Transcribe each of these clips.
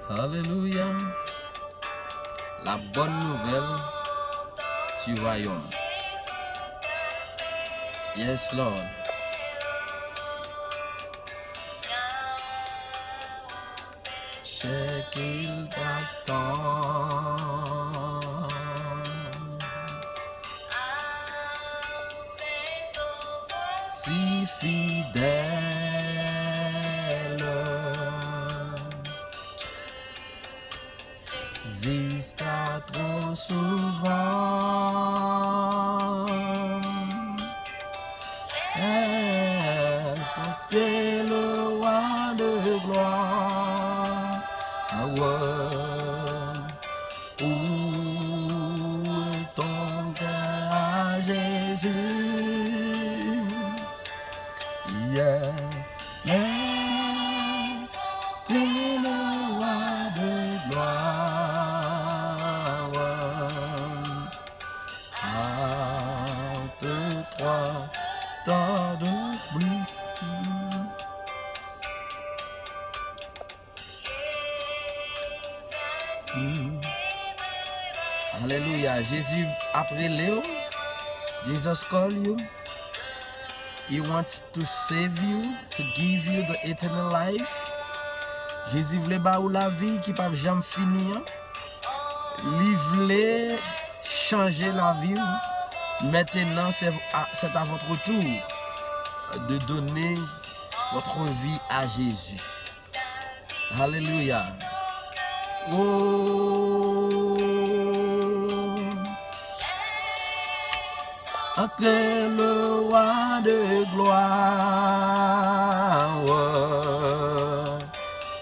Alléluia. La bonne nouvelle du royaume. Yes, Lord. C'est qu'il t'attend. Si fidèle. Existe trop souvent. C'était le roi de gloire. Où est ton cœur à Jésus? Yeah. C'était le roi de gloire. Trois tas de pluie. Alléluia. Jésus après Léo. Jesus call you. He wants to save you, to give you the eternal life. Jésus voulait ba ou la vie qui pas jamais finir. Il voulait changer la vie. Maintenant, c'est à votre tour de donner votre vie à Jésus. Alléluia. Oh. Entre le roi de gloire.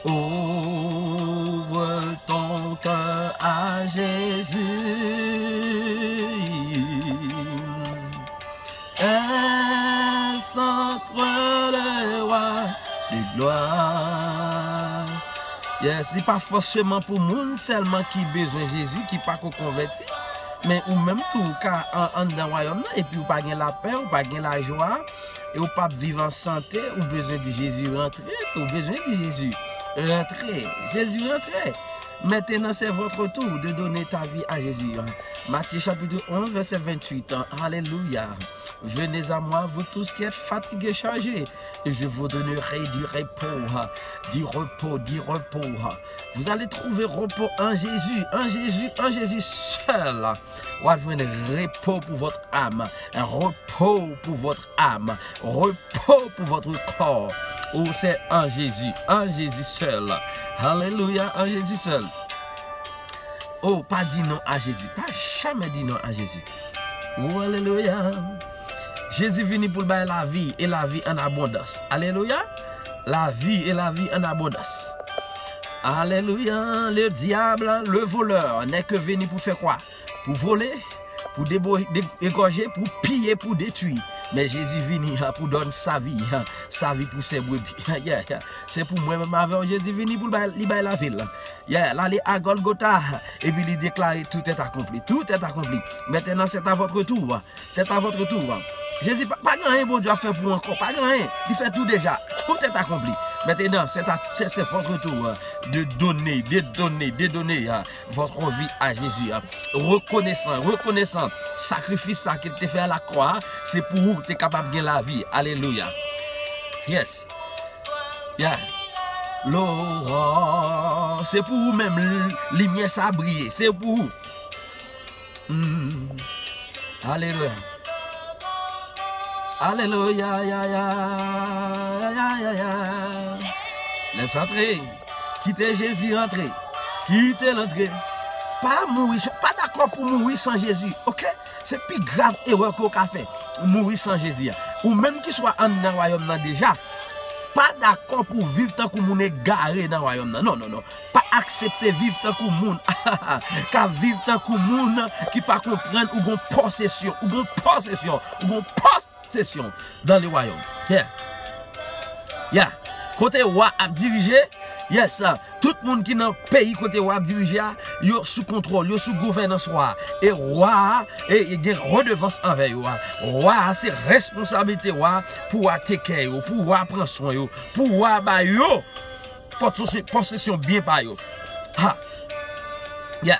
Ouvre ton cœur à Jésus. Entre le roi de gloire. Yes, ce n'est pas forcément pour monde seulement qui besoin de Jésus, qui pas converti, mais ou même tout car en dans le royaume et puis ou pas gagner la paix, ou pas gagner la joie, et ou pas vivre en santé, ou besoin de Jésus rentrer, ou besoin de Jésus rentrer. Jésus rentrer. Maintenant, c'est votre tour de donner ta vie à Jésus. Matthieu chapitre 11, verset 28. Alléluia. Venez à moi, vous tous qui êtes fatigués, chargés, et je vous donnerai du repos, du repos, du repos. Vous allez trouver repos en Jésus, en Jésus, en Jésus seul. Vous avez un repos pour votre âme, un repos pour votre âme, repos pour votre corps. Ou c'est en Jésus seul. Alléluia, en Jésus seul. Oh, pas dit non à Jésus, pas jamais dit non à Jésus. Oh, alléluia. Jésus venu pour bailler la vie et la vie en abondance. Alléluia. La vie et la vie en abondance. Alléluia. Le diable, le voleur, n'est que venu pour faire quoi? Pour voler, pour égorger, pour piller, pour détruire. Mais Jésus venu pour donner sa vie pour ses brebis. C'est pour moi-même avec Jésus venu pour bailler la ville. Là, aller à Golgotha et puis il déclare tout est accompli. Tout est accompli. Maintenant, c'est à votre tour. C'est à votre tour. Jésus, pas rien, bon Dieu a fait pour encore. Pas rien. Il fait tout déjà. Tout est accompli. Maintenant, c'est votre tour de donner votre vie à Jésus. Reconnaissant, sacrifice qu'il t'a fait à la croix, c'est pour vous que tu es capable de gagner la vie. Alléluia. Yes. Yeah. L'aurore, c'est pour vous même, lumière ça briller, c'est pour vous. Alléluia. Alléluia, laisse entrer, quittez Jésus, rentrer, quittez l'entrée. Pas mourir, pas d'accord pour mourir sans Jésus, ok? C'est plus grave erreur qu'on a fait, mourir sans Jésus. Ou même qu'il soit en dans le royaume déjà, pas d'accord pour vivre tant que moun est garé dans le royaume. Non. Pas accepter vivre tant que moun. Car vivre tant que moun qui pas comprendre ou gon possession, dans le royaume. Yeah. Côté roi a dirigé, yes, tout le monde qui dans le pays côté roi a dirigé, yo sous contrôle, yo sous gouvernance roi. Et roi, il y a redevance envers yo. Roi, c'est responsabilité roi pour attaquer yo, pour prendre soin yo, pour ba yo possession bien par yo. Ha. Yeah.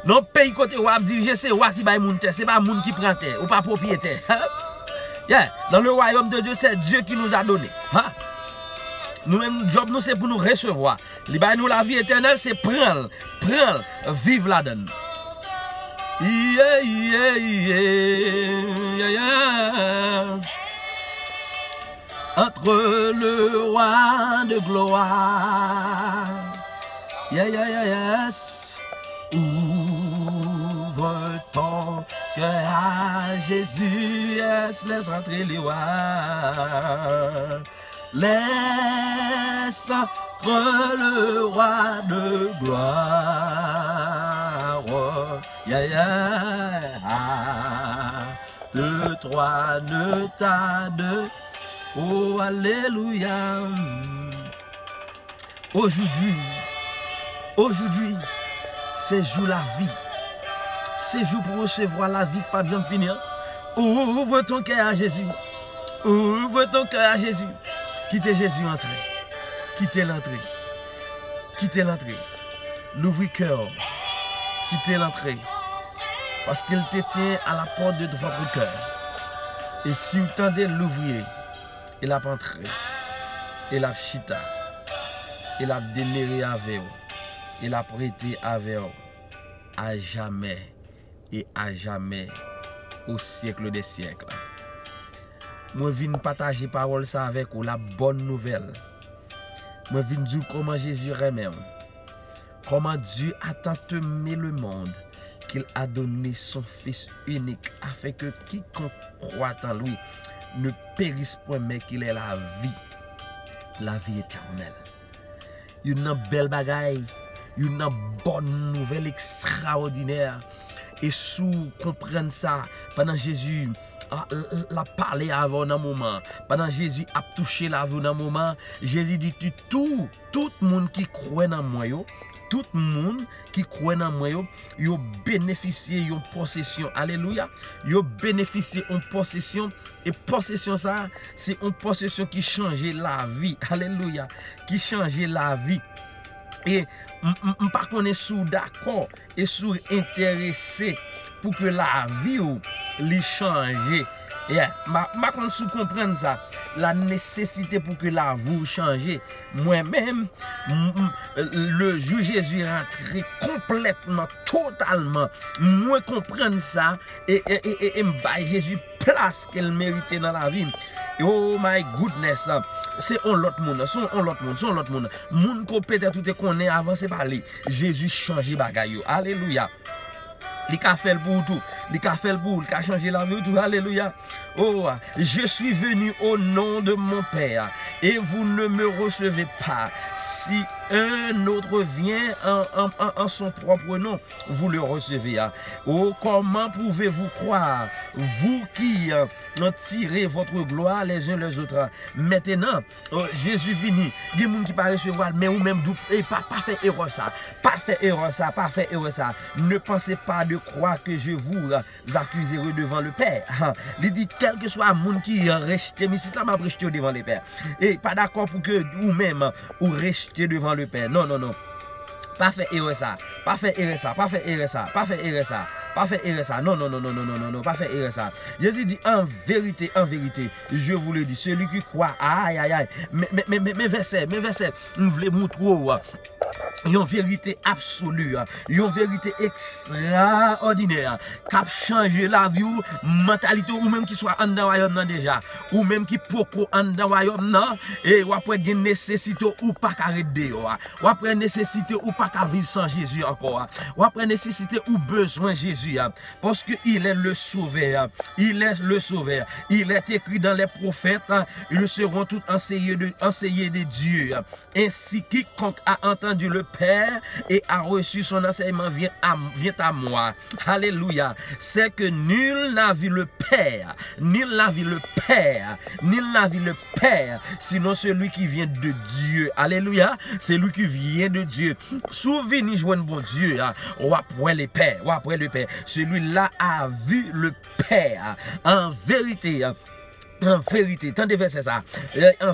Non pays côté ou a diriger c'est roi qui baille moun terre, c'est pas moun qui prend terre ou pas propriétaire. Yeah. Dans le royaume de Dieu, c'est Dieu qui nous a donné. Ha. Nous-mêmes, job nous c'est pour nous recevoir. Li baille nous la vie éternelle, c'est prendre, vivre là-dedans. Yeah, yeah, yeah, yeah. Entre le roi de gloire, yeah, yeah, yeah, yes. Ouvre ton cœur à Jésus, yes, laisse entrer les rois. Laisse entrer le roi de gloire, yeah, yeah. 2, 3, ne tarde. Oh, alléluia. Aujourd'hui, c'est jour la vie. C'est jour pour recevoir la vie, pas bien finir. Ouvre ton cœur à Jésus. Ouvre ton cœur à Jésus. Quittez Jésus entrer. Quittez l'entrée. Quittez l'entrée. L'ouvrir cœur. Quittez l'entrée. Parce qu'il te tient à la porte de votre cœur. Et si vous tendez l'ouvrir, il a entré, il a chita, il a déméré avec vous, il a prêté avec vous, à jamais et à jamais, au siècle des siècles. Moi, je viens partager parole ça avec vous, la bonne nouvelle. Moi, je viens dire comment Jésus aime, comment Dieu a tant aimé le monde, qu'il a donné son Fils unique, afin que quiconque croit en lui ne périsse point, mais qu'il ait la vie éternelle. Une belle bagaille, une bonne nouvelle extraordinaire. Et sous comprendre ça, pendant Jésus l'a parlé avant un moment, pendant Jésus a touché la vie un moment, Jésus dit tout le monde qui croit dans moi, tout le monde qui croit dans moi, yo bénéficié d'une possession. Alléluia. Yo bénéficié d'une possession. Et possession ça, c'est une possession qui change la vie. Alléluia. Qui change la vie. Et par contre, sous d'accord et sous intéressé pour que la vie li change. Yeah. Ma kon sou comprendre ça, la nécessité pour que la vie change. Moi-même, le jour Jésus est rentré complètement, totalement, moi comprendre ça et m'baille Jésus place qu'elle méritait dans la vie. Oh my goodness, c'est on l'autre monde, son l'autre monde. Moun ko peut-être tout est connaît avant c'est pas lui. Jésus change bagaille. Alléluia. Il a fait le pour tout. Il a fait le pour, il a changé la vie tout. Alléluia. Oh, je suis venu au nom de mon Père et vous ne me recevez pas. Si un autre vient en son propre nom, vous le recevez. Oh, comment pouvez-vous croire, vous qui tirez votre gloire les uns les autres? Maintenant, Jésus vini. Il y a des gens qui ne recevoir, mais ou même pas fait erreur ça. Pas fait erreur ça. Ne pensez pas de croire que je vous accuserai devant le Père. Il dit, quel que soit le monde qui reste, mais c'est là m'a rejeté devant le Père. Et pas d'accord pour que vous-même ou restez devant le Père. Non. Pas fait erreur ça. Non, pas fait erreur ça. Jésus dit en vérité, je vous le dis, celui qui croit, aïe, mes versets, nous voulons montrer une vérité absolue, une vérité extraordinaire, qui a changé la vie, mentalité, ou même qui soit en dans royaume déjà, ou même qui poko en dans royaume, et ou après une nécessité ou pas qu'à aider, ou après nécessité ou pas qu'à vivre sans Jésus encore, ou après nécessité ou besoin Jésus, parce que il est le sauveur, il est écrit dans les prophètes, ils seront tous enseignés de Dieu, ainsi quiconque a entendu le Père et a reçu son enseignement vient à moi. Alléluia. C'est que nul n'a vu le Père, sinon celui qui vient de Dieu. Alléluia. C'est lui qui vient de Dieu. Souvenez joindre bon Dieu, ou après le Père. Celui-là a vu le Père. En vérité, En vérité, tendez verset ça. En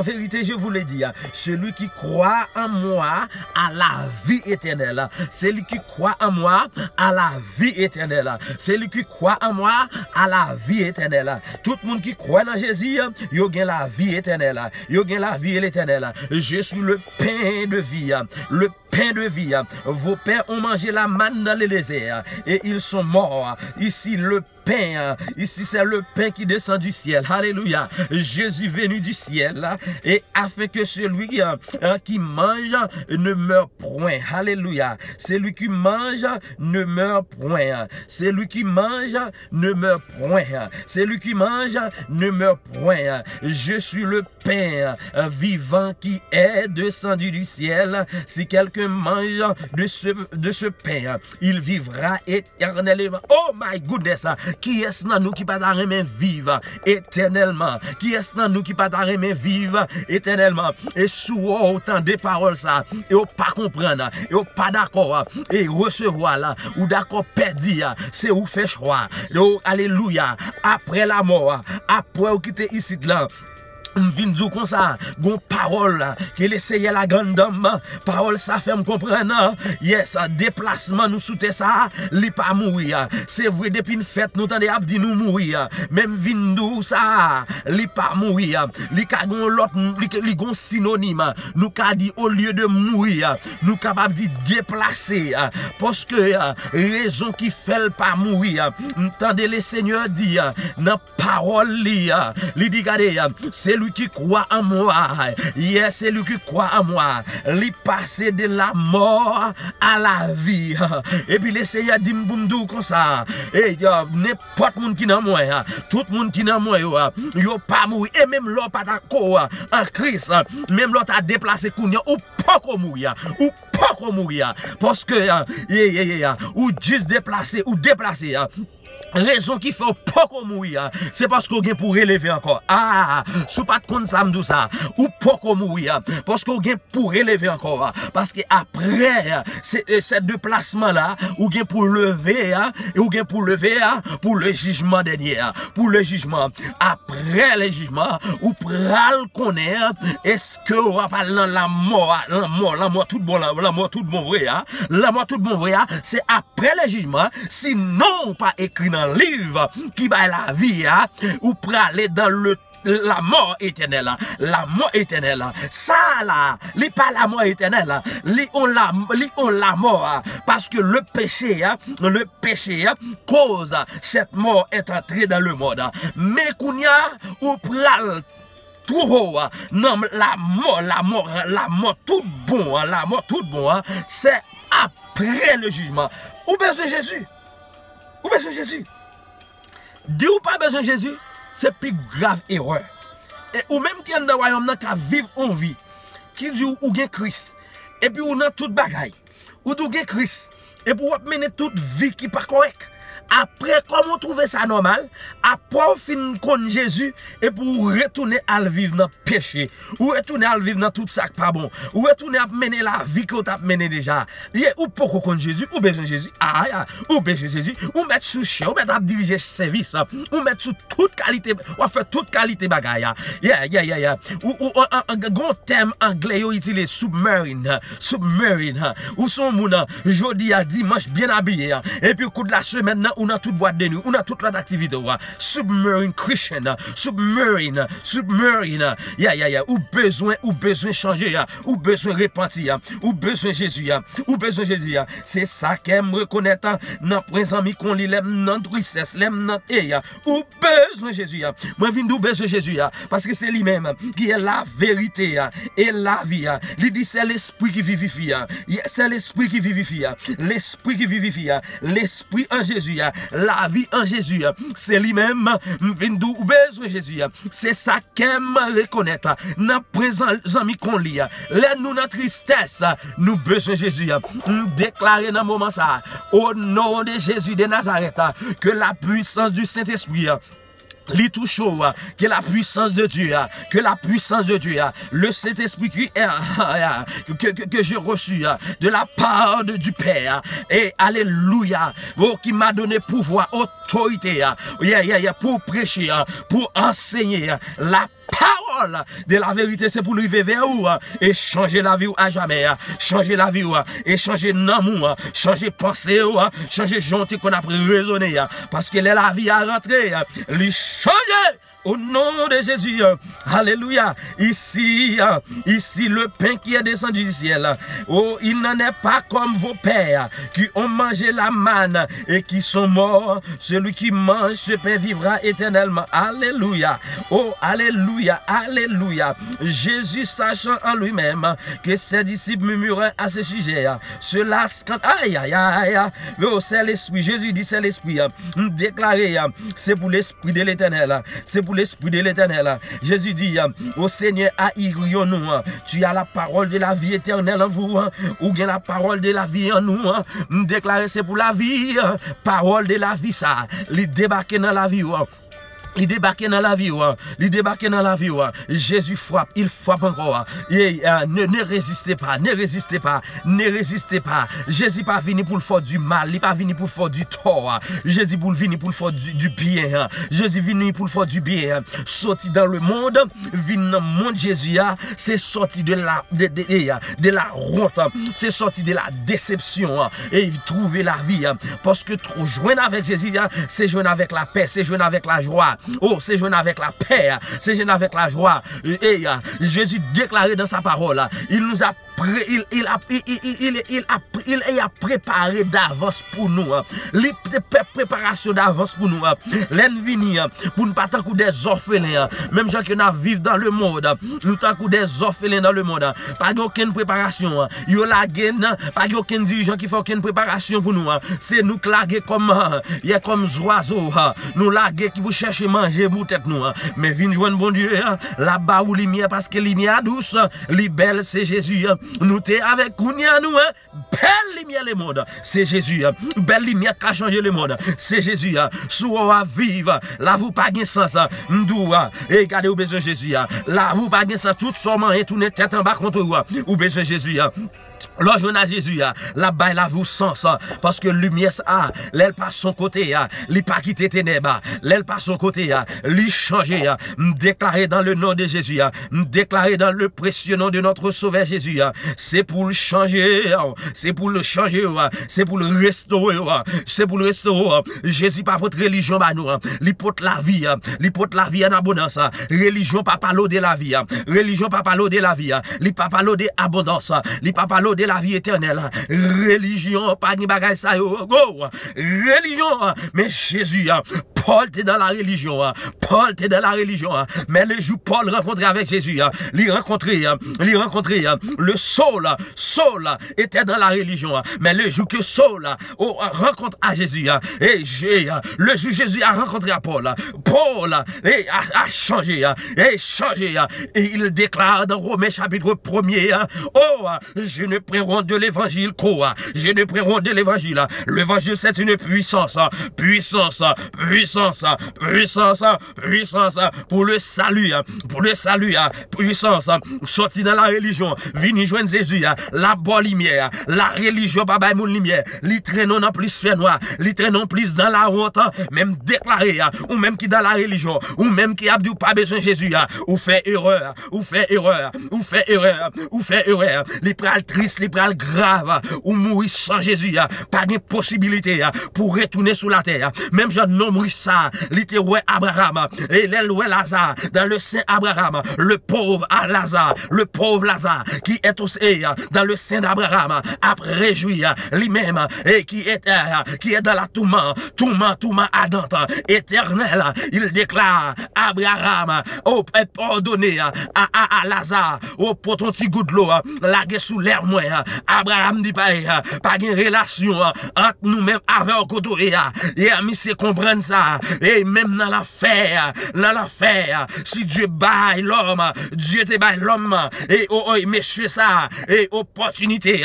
vérité, je vous le dis, celui qui croit en moi a la vie éternelle. Celui qui croit en moi a la vie éternelle. Celui qui croit en moi a la vie éternelle. Tout le monde qui croit en Jésus, il a la vie éternelle. Il a la vie éternelle. Je suis le pain de vie. Le pain de vie. Vos pères ont mangé la manne dans les déserts et ils sont morts. Ici, le pain, ici c'est le pain qui descend du ciel. Alléluia. Jésus venu du ciel et afin que celui qui mange ne meure point. Alléluia. Celui qui mange ne meurt point. Celui qui mange ne meurt point. Celui qui mange ne meurt point. Je suis le pain vivant qui est descendu du ciel. Si quelqu'un mange de ce pain, il vivra éternellement. Oh my goodness. Qui est-ce dans nous qui pas d'arrêter vivre éternellement? Qui est-ce dans nous qui pas d'arrêter vivre éternellement? Et sous autant de paroles ça, et au pas comprendre, et au pas d'accord, et recevoir là, ou d'accord perdu, c'est où fait choix. Alléluia. Après la mort, après ou quitter ici là. Vin dire comme ça, gon parole qu'elle essayait la grande dame, parole ça fait me comprendre. Yes, déplacement nous soute ça, li pas mourir. C'est vrai depuis une fête nous tande a dit nous mourir. Même vin dou ça, li pas mourir. Li ka gon l'autre li gon synonyme. Nous ka dit au lieu de mourir, nous capable de déplacer parce que raison qui fait pas mourir. Entendez le Seigneur dire dans parole li dit regardez, c'est lui qui croit en moi, yes, c'est lui qui croit en moi, lui passer de la mort à la vie. Et puis le Seigneur dit m'boumdou comme ça, et n'importe monde qui dans moi, tout le monde qui dans moi, yo pas mourir, et même l'autre pas d'accord en Christ, même l'autre a déplacé kounya ou pas mourir, ou pas mourir, parce que ou juste déplacer ou déplacer. Raison qui fait pas qu'on mourir, c'est parce qu'on gagne pour relever encore. Ah, sous pas de compte ça me dit ça, ou pas qu'on mourir, parce qu'on gagne pour relever encore. Parce que après ces déplacements là, ou gagne pour lever, et ou gagne pour lever pour le jugement dernier, pour le jugement. Après le jugement, ou pral connaître, est-ce que on va parler la mort tout bon, la mort tout bon vrai, la mort tout bon vrai, c'est après le jugement, sinon pas écrit dans le livre qui va la vie, ou praler dans la mort éternelle, la mort éternelle. Ça là, li pas la mort éternelle, li on la mort parce que le péché cause cette mort est entrée dans le monde. Mais kounya ou pral trop non la mort tout bon, la mort tout bon, c'est après le jugement. Ou besoin de Jésus? Ou besoin de Jésus? Dis ou pas besoin de Jésus, c'est plus grave erreur. Et ou même qui est dans le royaume qui vivre en vie, qui dit ou gen Christ, et puis ou dans toute bagaille, ou gen Christ, et puis ou mener toute vie qui pas correcte. Après, comment trouver ça normal? Après, on finit contre Jésus et pour retourner à vivre dans le péché, ou retourner à vivre dans tout ça qui pas bon, ou retourner à mener la vie que tu as menée déjà. Ou pourquoi contre Jésus, ou besoin de Jésus, ou besoin de Jésus, ou mettre sous chien, ou mettre à diriger service, ou mettre sous toute qualité, ou faire toute qualité bagaille. Ou un grand terme anglais, ou utilise submarine, ou son moun, jeudi à dimanche bien habillé, et puis au cours de la semaine, on a toute boîte de nuit, on a toute l'autre activité. Submarine Christian, submarine. Ou besoin changer, ou besoin repentir, ou besoin Jésus, C'est ça qu'aime reconnaître dans présent mi qu'on lit l'aime dans tristesse, l'aime dans ou besoin Jésus. Moi viens d'où besoin Jésus parce que c'est lui-même qui est la vérité et la vie. Il dit c'est l'esprit qui vivifie. C'est l'esprit qui vivifie. L'esprit qui vivifie. L'esprit en Jésus. La vie en Jésus, c'est lui-même, vindou ou besoin Jésus. C'est ça qu'aime reconnaître. Dans présent, amis qu'on lit, nous dans tristesse, nous besoin Jésus. Déclarer dans moment ça, au nom de Jésus de Nazareth, que la puissance du Saint-Esprit Lis tout chaud, que la puissance de Dieu, le Saint-Esprit que j'ai reçu de la part du Père, et alléluia, qui m'a donné pouvoir, autorité, pour prêcher, pour enseigner la parole de la vérité, c'est pour lui vers où et changer la vie à jamais, changer la vie et changer l'amour, changer pensée, changer gentil qu'on a pris raisonner, parce que la vie à rentrer, lui changer. Au nom de Jésus, alléluia. Ici, le pain qui est descendu du ciel. Oh, il n'en est pas comme vos pères qui ont mangé la manne et qui sont morts. Celui qui mange ce pain vivra éternellement. Alléluia. Oh, alléluia, alléluia. Jésus, sachant en lui-même que ses disciples murmuraient à ce sujet, cela aïe, aïe, aïe. Oh, c'est l'esprit. Jésus dit c'est l'esprit. Déclaré, c'est pour l'esprit de l'éternel. C'est pour l'esprit de l'éternel. Jésus dit, au Seigneur, haïrions-nous. Tu as la parole de la vie éternelle en vous, ou bien la parole de la vie en nous. Déclarer c'est pour la vie, parole de la vie, ça. Les débarquer dans la vie. Il débarque dans la vie, il débarque dans la vie. Jésus frappe, il frappe encore. Et ne résistez pas, ne résistez pas, ne résistez pas. Jésus pas venu pour le faire du mal, il pas venu pour le faire du tort. Jésus pour venir pour le faire du bien. Jésus venu pour le faire du bien. Sorti dans le monde, venu dans le monde Jésus, c'est sorti de la honte, c'est sorti de la déception et trouver la vie. Parce que trop joindre avec Jésus, c'est joindre avec la paix, c'est joindre avec la joie. Oh, c'est jeune avec la paix, c'est jeune avec la joie. Et Jésus déclaré dans sa parole, il nous a il a préparé d'avance pour nous. Les préparations d'avance pour nous. L'ennemi pour ne pas tant que des orphelins. Même gens qui vivent dans le monde. Nous tant que des orphelins dans le monde. Pas aucune préparation. Yo la gaine, pas aucun dirigeant qui fait aucune préparation pour nous. C'est nous qui laguer comme oiseaux. Nous laguer qui vous chercher manger pour tête nous. Mais viens joindre bon Dieu là-bas où lumière parce que lumière douce, li belle c'est Jésus. Nous t'es avec Kounia nous, belle lumière le monde, c'est Jésus. Belle lumière qui a changé le monde, c'est Jésus. Sous à vivre, là vous pas gain sens, m'doua, et regardez où besoin Jésus. Là vous pas gain sens, tout somme et tourner tête en bas contre vous, ou besoin Jésus. Lorsque à Jésus, là-bas, il a vous sens, parce que lumière, l'aile passe son côté, il pas quitter ténèbres, l'aile passe son côté, il changer, déclarer dans le nom de Jésus, déclarer dans le précieux nom de notre Sauveur Jésus, c'est pour le changer, c'est pour le changer, c'est pour le restaurer, c'est pour le restaurer. Jésus pas votre religion, bah nous, il porte la vie en abondance, religion pas parler de la vie, religion pas parler de la vie, il pas parler de abondance, il pas parler de la vie éternelle. Religion, pas ni bagay sa yo. Religion, mais Jésus, Paul était dans la religion. Paul était dans la religion. Mais le jour Paul rencontrait avec Jésus, il rencontrait le Saul. Saul était dans la religion. Mais le jour que Saul rencontre à Jésus, et le jour Jésus a rencontré à Paul, Paul a changé, et il déclare dans Romains chapitre 1er, oh, je ne prends de l'évangile quoi. Je ne prends de l'évangile. L'évangile c'est une puissance pour le salut, puissance, sorti dans la religion, vini joindre Jésus, la bonne lumière, la religion, papa mon lumière, li traînons en plus fait noir, li traînons plus dans la honte, même déclaré, ou même qui dans la religion, ou même qui a dit pas besoin de Jésus, ou fait erreur, li pral triste, li pral grave, ou mourir sans Jésus, pas de possibilité pour retourner sur la terre. Même Jean non mourir ça, li te ouais Abraham, et l'oué Lazare, dans le Saint Abraham, le pauvre Lazare, qui est aussi dans le sein d'Abraham, après réjouir lui-même, et qui est dans la tourment ardente, éternelle, il déclare Abraham, pardonné à Lazare, pour ton petit goût de l'eau, la guerre sous l'air moi, Abraham dit pas de relation entre nous-mêmes avec Okoto et ami c'est comprendre ça, et même dans l'affaire, si Dieu baille l'homme, Dieu te baille l'homme, et monsieur ça, et opportunité,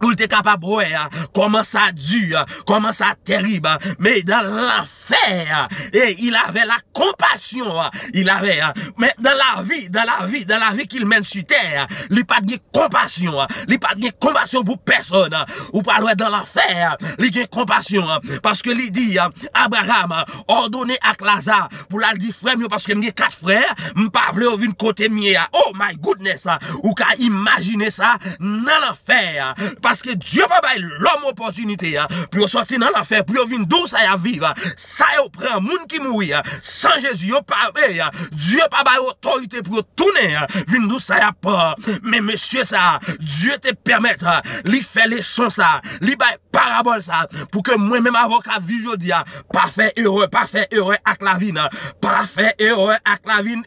pour être capable de voir comment ça dure, comment ça terrible, mais dans l'enfer, et il avait la compassion, il avait, mais dans la vie qu'il mène sur terre, il n'a pas de compassion, il n'a pas de compassion pour personne, ou pas dans l'enfer, il a compassion, parce que il dit, Abraham, ordonné à Lazare, pour la dire frère, parce que j'ai 4 frères, je pas vle venir côté mien, oh my goodness, ou qu'à imaginer ça, dans l'enfer, parce que Dieu pas bailler l'homme opportunité pour sortir dans l'enfer pour venir d'où ça y vivre ça y prend monde qui mourir sans Jésus yo pas Dieu pas bailler autorité pour tourner venir d'où ça y pas mais monsieur ça Dieu te permettre lui faire les sons ça lui bailler parabole ça pour que moi même avocat vivre jodi pas faire erreur avec la vie pas faire erreur avec la vie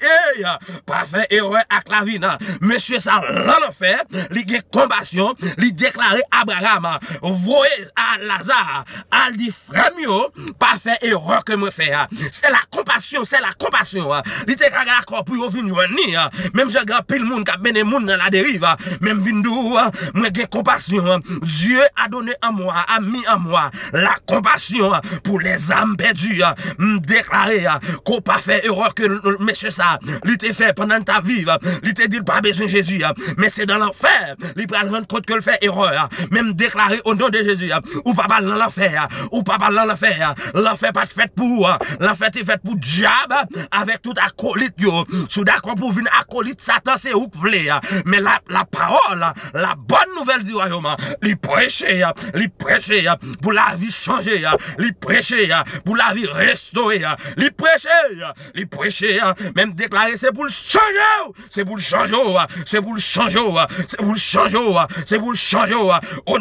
pas faire erreur avec la vie monsieur ça l'enfer lui gain compassion lui déclarer Abraham, voyez à Lazare, à dit frère mio, pas faire erreur que moi fais. C'est la compassion. Il était d'accord pour venir joindre. Même j'ai grand pile monde qui a béni monde dans la dérive. Même vindou, moi j'ai compassion. Dieu a donné à moi, a mis en moi la compassion pour les âmes perdues. Déclarer qu'on pas fait erreur que monsieur ça, il te fait pendant ta vie. Il te dit pas besoin de Jésus, mais c'est dans l'enfer. Il prend rendre compte que le fait erreur. Même déclarer au nom de Jésus, ou pas dans l'enfer, l'enfer pas fait pour, l'enfer est fait pour diable, avec tout acolyte yo, sous d'accord pour venir acolyte Satan c'est où vous voulez, mais la parole, la bonne nouvelle du royaume, lui prêcher pour la vie changer, lui prêcher pour la vie restaurer, lui prêcher, même déclarer c'est pour le changer, au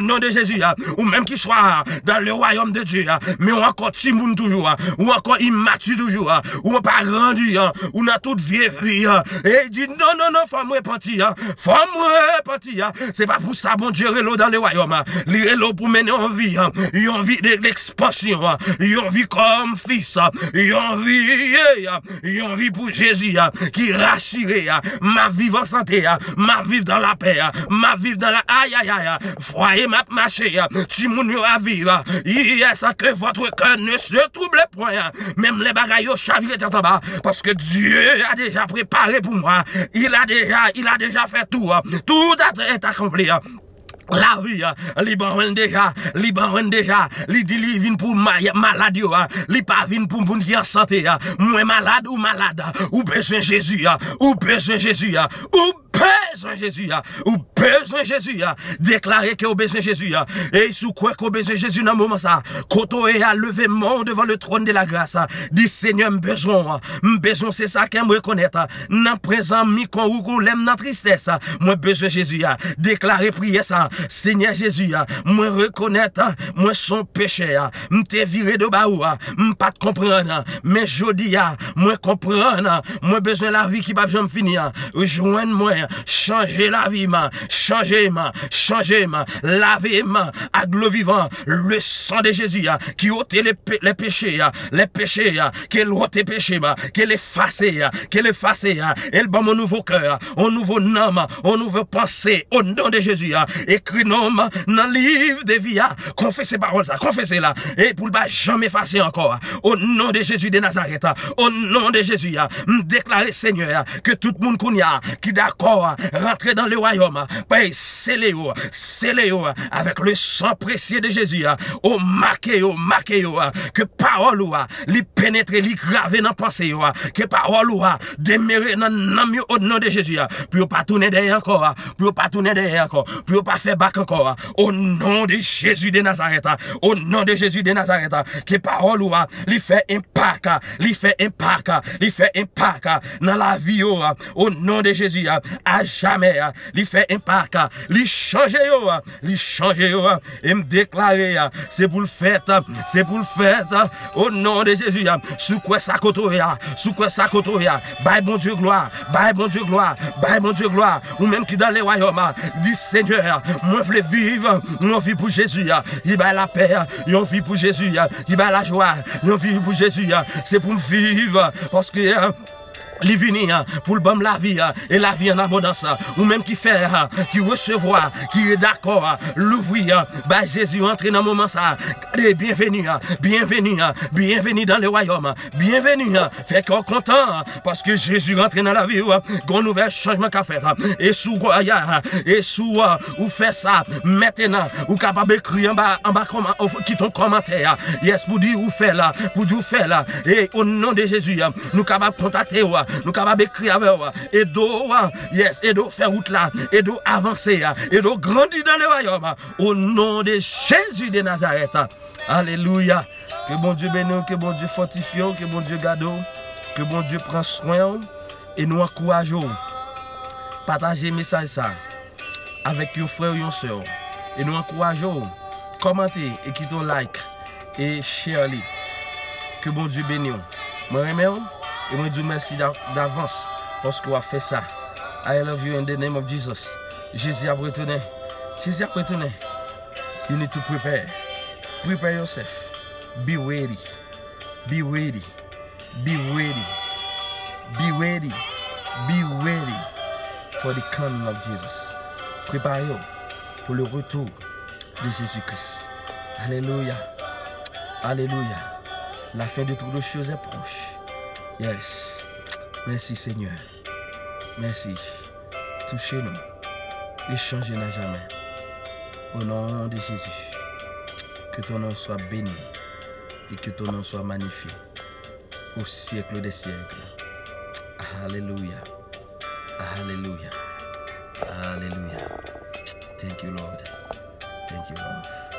nom de Jésus, ou même qu'il soit dans le royaume de Dieu, mais on encore timoun toujours, ou encore immature toujours, ou on pas grandi, ou dans toute vieille vie, et il dit non, faut-moi repentir, c'est pas pour ça, bon Dieu, l'eau dans le royaume, l'eau pour mener en vie de l'expansion, une vie comme fils, une vie pour Jésus, qui rassure, ma vie en santé, ma vie dans la paix, ma vie dans la aïe, foyer m'a marché, si mon yo à vivre, il y a ça que votre cœur ne se trouble point, même les bagailles au chavirent en bas, parce que Dieu a déjà préparé pour moi, il a déjà fait tout est accompli. La vie, li ban déjà, li dit li vin pour maladie, li pas vin pour moun qui en santé, moi malade, ou besoin Jésus, ou besoin Jésus, déclarer que au besoin Jésus, et sous quoi qu'au besoin Jésus dans moment ça, koto et a levé mon devant le trône de la grâce, dit Seigneur besoin c'est ça qu'aime reconnaître, dans présent mi kon ou l'aime dans tristesse, moi besoin Jésus, déclarer prier ça, Seigneur Jésus, moi reconnaître, moi son péché, m'te viré de baou, m'pas comprendre, mais jodi moi comprendre, moi besoin la vie qui va jamais finir, rejoindre-moi, changer la vie, changer laver à de l'eau vivant, le sang de Jésus, qui ôte les péchés, qui ôte les péchés, qui l'efface, et le bon mon nouveau cœur, un nouveau nom, un nouveau pensée, au nom de Jésus, écrit nom dans le livre de vie, confessez parole ça, confessez-la, et pour ne pas jamais effacer encore, au nom de Jésus de Nazareth, au nom de Jésus, déclarer Seigneur, que tout le monde qui d'accord, rentrer dans le royaume, scellez avec le sang précieux de Jésus, marqué, que parole li pénètre, li gravé dans pensée, que parole demeurer dans l'âme au nom de Jésus, pour pas tourner derrière encore, pour pas faire bac encore, au nom de Jésus de Nazareth, que parole li fait impact dans la vie, au nom de Jésus, à jamais, li fait impact, li changer, et me déclarer, c'est pour le fait, au nom de Jésus, sous quoi ça côtoya, bye bon Dieu gloire, ou même qui dans les royaumes, dit Seigneur, moi je veux vivre, on vit pour Jésus, il va la paix, on vit pour Jésus, il va la joie, on vit pour Jésus, c'est pour me vivre, parce que Li vini pour le bon la vie et la vie en abondance. Ou même qui fait, qui recevoir, qui est d'accord, l'ouvrir, bah Jésus entre dans le moment ça. Bienvenue, bienvenue, bienvenue dans le royaume. Bienvenue, fait qu'on content parce que Jésus rentre dans la vie, qu'on nouvel changement qu'a fait. Et sous et sous ou fait ça maintenant, ou capable d'écrire en bas qui ton commentaire. Yes, pour dire ou fait là, pour dire ou fait là. Et au nom de Jésus, nous capables de contacter, nous capables d'écrire avec et d'eau, yes, et d'eau faire route là, et d'eau avancer, et d'eau grandir dans le royaume. Au nom de Jésus de Nazareth. Alléluia. Que bon Dieu bénisse, que bon Dieu fortifie, que bon Dieu garde, que bon Dieu prend soin et nous encourageons. Partagez le message ça avec vos frères et vos soeurs. Et nous encourageons. Commentez et quittez un like et share les. Que bon Dieu bénisse. Moi remercie et moi dis merci d'avance parce qu'on a fait ça. I love you in the name of Jesus. Jésus a retourné. Jésus a retourné. You need to prepare. Prepare yourself. Be ready. Be ready. Be ready. Be ready. Be ready for the coming of Jesus. Préparez-vous pour le retour de Jésus-Christ. Alléluia. Alléluia. La fin de toutes les choses est proche. Yes. Merci Seigneur. Merci. Touchez-nous. Échangez n'a jamais. Au nom de Jésus. Que ton nom soit béni. Et que ton nom soit magnifié. Au siècle des siècles. Alléluia. Alléluia. Alléluia. Thank you, Lord. Thank you, Lord.